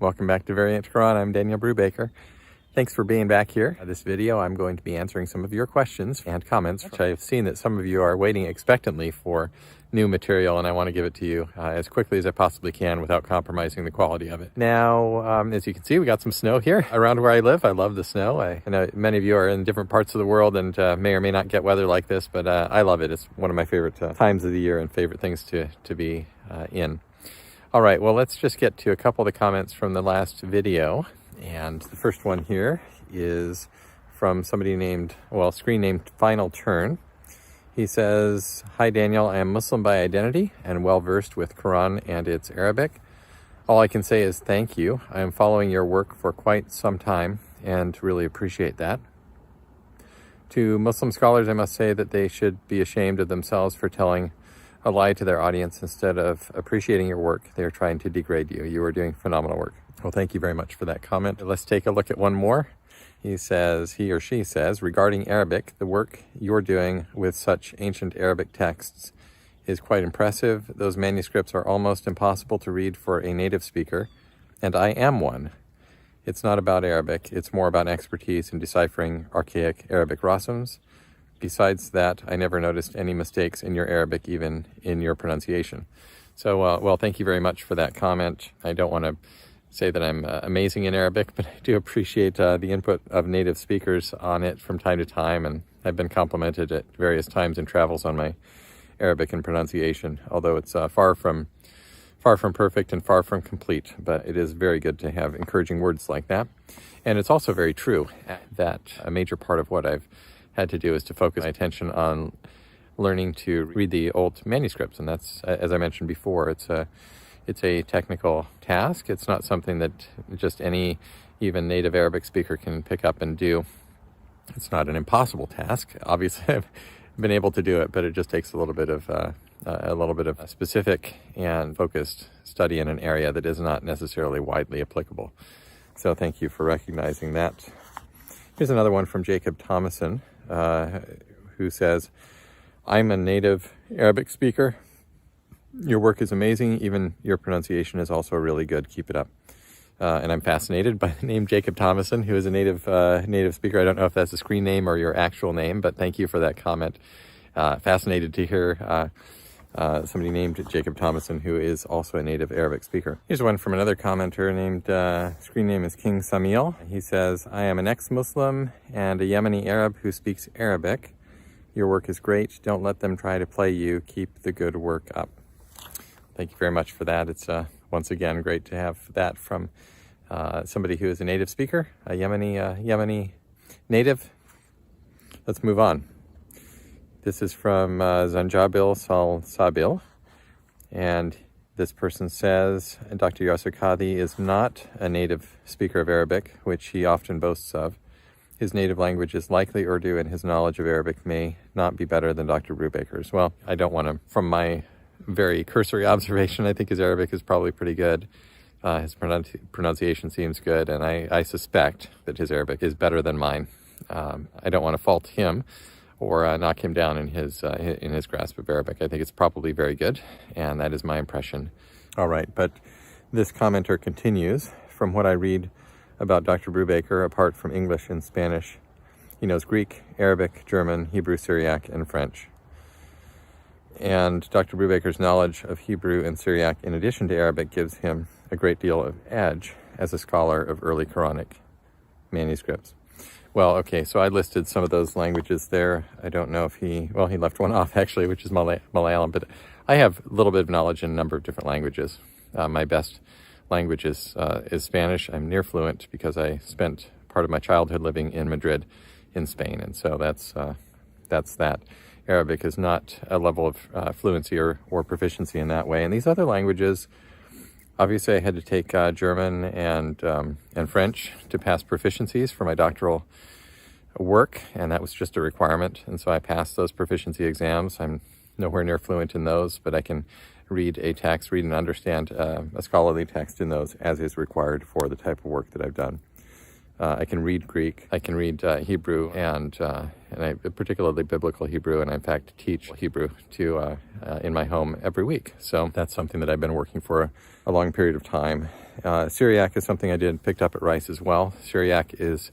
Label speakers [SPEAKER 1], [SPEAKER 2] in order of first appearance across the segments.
[SPEAKER 1] Welcome back to Variant Quran. I'm Daniel Brubaker. Thanks for being back here. This video, I'm going to be answering some of your questions and comments, which I've seen that some of you are waiting expectantly for new material, and I want to give it to you as quickly as I possibly can without compromising the quality of it. Now, as you can see, we got some snow here around where I live. I love the snow. I know many of you are in different parts of the world and may or may not get weather like this, but I love it. It's one of my favorite times of the year and favorite things to be in. All right, well, let's just get to a couple of the comments from the last video. And the first one here is from somebody named, well, screen named Final Turn. He says, "Hi Daniel, I am Muslim by identity and well versed with Quran and its Arabic. All I can say is thank you. I am following your work for quite some time and really appreciate that. To Muslim scholars, I must say that they should be ashamed of themselves for telling a lie to their audience. Instead of appreciating your work, they are trying to degrade you. You are doing phenomenal work." Well, thank you very much for that comment. Let's take a look at one more. He or she says, "Regarding Arabic, the work you're doing with such ancient Arabic texts is quite impressive. Those manuscripts are almost impossible to read for a native speaker, and I am one. It's not about Arabic, it's more about expertise in deciphering archaic Arabic rasms. Besides that, I never noticed any mistakes in your Arabic, even in your pronunciation." So, well, thank you very much for that comment. I don't want to say that I'm amazing in Arabic, but I do appreciate the input of native speakers on it from time to time, and I've been complimented at various times in travels on my Arabic and pronunciation, although it's far from perfect and far from complete, but it is very good to have encouraging words like that. And it's also very true that a major part of what I've had to do is to focus my attention on learning to read the old manuscripts, and that's, as I mentioned before, it's a technical task. It's not something that just any even native Arabic speaker can pick up and do. It's not an impossible task. Obviously, I've been able to do it, but it just takes a little bit of specific and focused study in an area that is not necessarily widely applicable. So thank you for recognizing that. Here's another one from Jacob Thomason, who says, "I'm a native Arabic speaker. Your work is amazing. Even your pronunciation is also really good. Keep it up." And I'm fascinated by the name Jacob Thomason, who is a native speaker. I don't know if that's a screen name or your actual name, but thank you for that comment. Fascinated to hear somebody named Jacob Thomason, who is also a native Arabic speaker. Here's one from another commenter named, screen name is King Samil. He says, "I am an ex-Muslim and a Yemeni Arab who speaks Arabic. Your work is great. Don't let them try to play you. Keep the good work up." Thank you very much for that. It's once again great to have that from somebody who is a native speaker, a Yemeni native. Let's move on. This is from Zanjabil Salsabil, and this person says, "Dr. Yasir Qadhi is not a native speaker of Arabic, which he often boasts of. His native language is likely Urdu, and his knowledge of Arabic may not be better than Dr. Brubaker's." Well, I don't want to, from my very cursory observation, I think his Arabic is probably pretty good. His pronunciation seems good, and I suspect that his Arabic is better than mine. I don't want to fault him or knock him down in his grasp of Arabic. I think it's probably very good, and that is my impression. All right, but this commenter continues, "From what I read about Dr. Brubaker, apart from English and Spanish, he knows Greek, Arabic, German, Hebrew, Syriac, and French. And Dr. Brubaker's knowledge of Hebrew and Syriac, in addition to Arabic, gives him a great deal of edge as a scholar of early Quranic manuscripts." Well, okay, so I listed some of those languages there. I don't know if he left one off actually, which is Malayalam, but I have a little bit of knowledge in a number of different languages. My best language is Spanish. I'm near fluent because I spent part of my childhood living in Madrid in Spain, and so that's that. Arabic is not a level of fluency or proficiency in that way. And these other languages, obviously I had to take German and French to pass proficiencies for my doctoral work, and that was just a requirement. And so I passed those proficiency exams. I'm nowhere near fluent in those, but I can read and understand a scholarly text in those as is required for the type of work that I've done. I can read Greek, I can read Hebrew, and I particularly biblical Hebrew, and I in fact teach Hebrew in my home every week. So that's something that I've been working for a long period of time. Syriac is something I picked up at Rice as well. Syriac is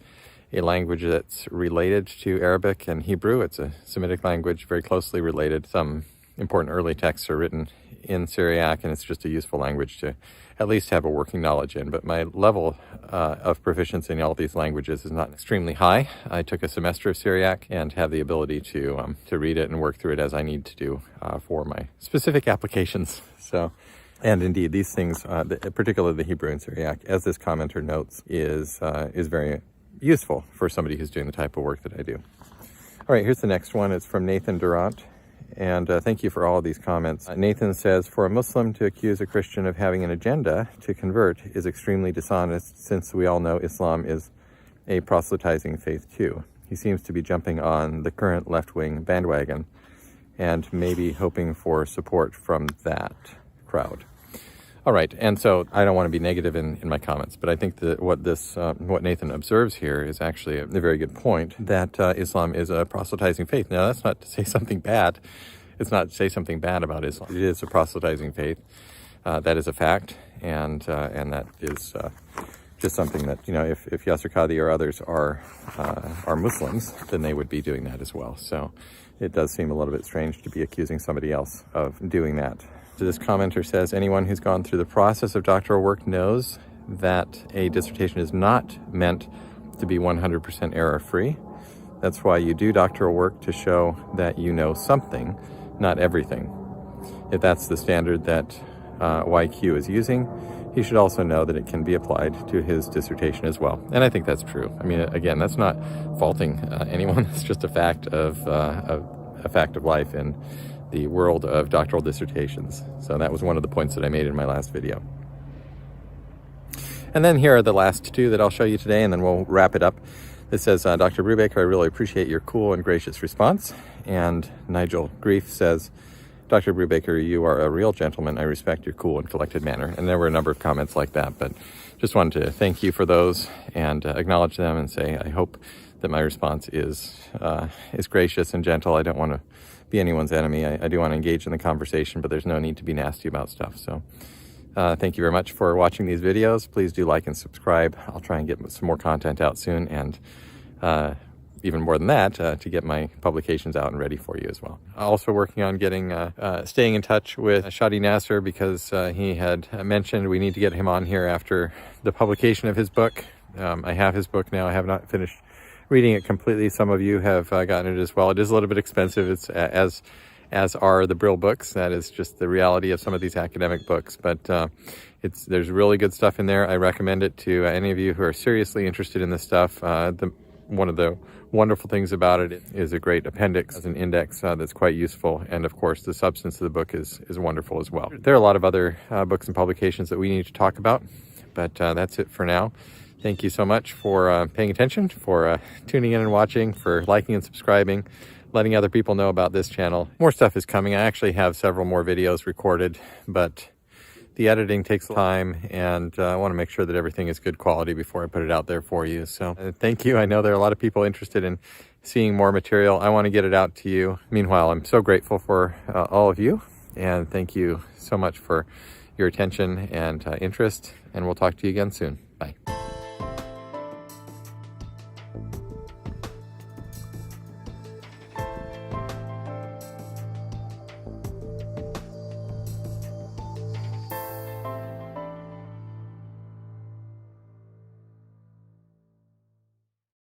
[SPEAKER 1] a language that's related to Arabic and Hebrew. It's a Semitic language, very closely related. Some important early texts are written in Syriac, and it's just a useful language to at least have a working knowledge in. But my level of proficiency in all these languages is not extremely high. I took a semester of Syriac and have the ability to read it and work through it as I need to do for my specific applications. So, and indeed, these things, particularly the Hebrew and Syriac, as this commenter notes, is very useful for somebody who's doing the type of work that I do. All right, here's the next one. It's from Nathan Durant. And thank you for all of these comments. Nathan says, for a Muslim to accuse a Christian of having an agenda to convert is extremely dishonest, since we all know Islam is a proselytizing faith too. He seems to be jumping on the current left-wing bandwagon and maybe hoping for support from that crowd. All right, and so I don't want to be negative in my comments, but I think that what Nathan observes here is actually a very good point, that Islam is a proselytizing faith. Now, that's not to say something bad. It's not to say something bad about Islam. It is a proselytizing faith. That is a fact, and that is just something that, you know, if Yasir Qadhi or others are Muslims, then they would be doing that as well. So it does seem a little bit strange to be accusing somebody else of doing that. So this commenter says, anyone who's gone through the process of doctoral work knows that a dissertation is not meant to be 100% error-free. That's why you do doctoral work, to show that you know something, not everything. If that's the standard that YQ is using, he should also know that it can be applied to his dissertation as well. And I think that's true. I mean, again, that's not faulting anyone. It's just a fact of life in the world of doctoral dissertations. So that was one of the points that I made in my last video. And then here are the last two that I'll show you today, and then we'll wrap it up. This says, Dr. Brubaker, I really appreciate your cool and gracious response. And Nigel Grief says, Dr. Brubaker, you are a real gentleman. I respect your cool and collected manner. And there were a number of comments like that, but just wanted to thank you for those and acknowledge them and say I hope that my response is gracious and gentle. I don't want to be anyone's enemy. I do want to engage in the conversation, but there's no need to be nasty about stuff. So thank you very much for watching these videos. Please do like and subscribe. I'll try and get some more content out soon, and even more than that, to get my publications out and ready for you as well. Also working on staying in touch with Shadi Nasser, because he had mentioned we need to get him on here after the publication of his book. I have his book now. I have not finished reading it completely. Some of you have gotten it as well. It is a little bit expensive. It's as are the Brill books. That is just the reality of some of these academic books. But there's really good stuff in there. I recommend it to any of you who are seriously interested in this stuff. One of the wonderful things about it is a great appendix as an index that's quite useful. And of course, the substance of the book is wonderful as well. There are a lot of other books and publications that we need to talk about, but that's it for now. Thank you so much for paying attention, for tuning in and watching, for liking and subscribing, letting other people know about this channel. More stuff is coming. I actually have several more videos recorded, but the editing takes time, and I want to make sure that everything is good quality before I put it out there for you. So thank you. I know there are a lot of people interested in seeing more material. I want to get it out to you. Meanwhile, I'm so grateful for all of you, and thank you so much for your attention and interest, and we'll talk to you again soon. Bye.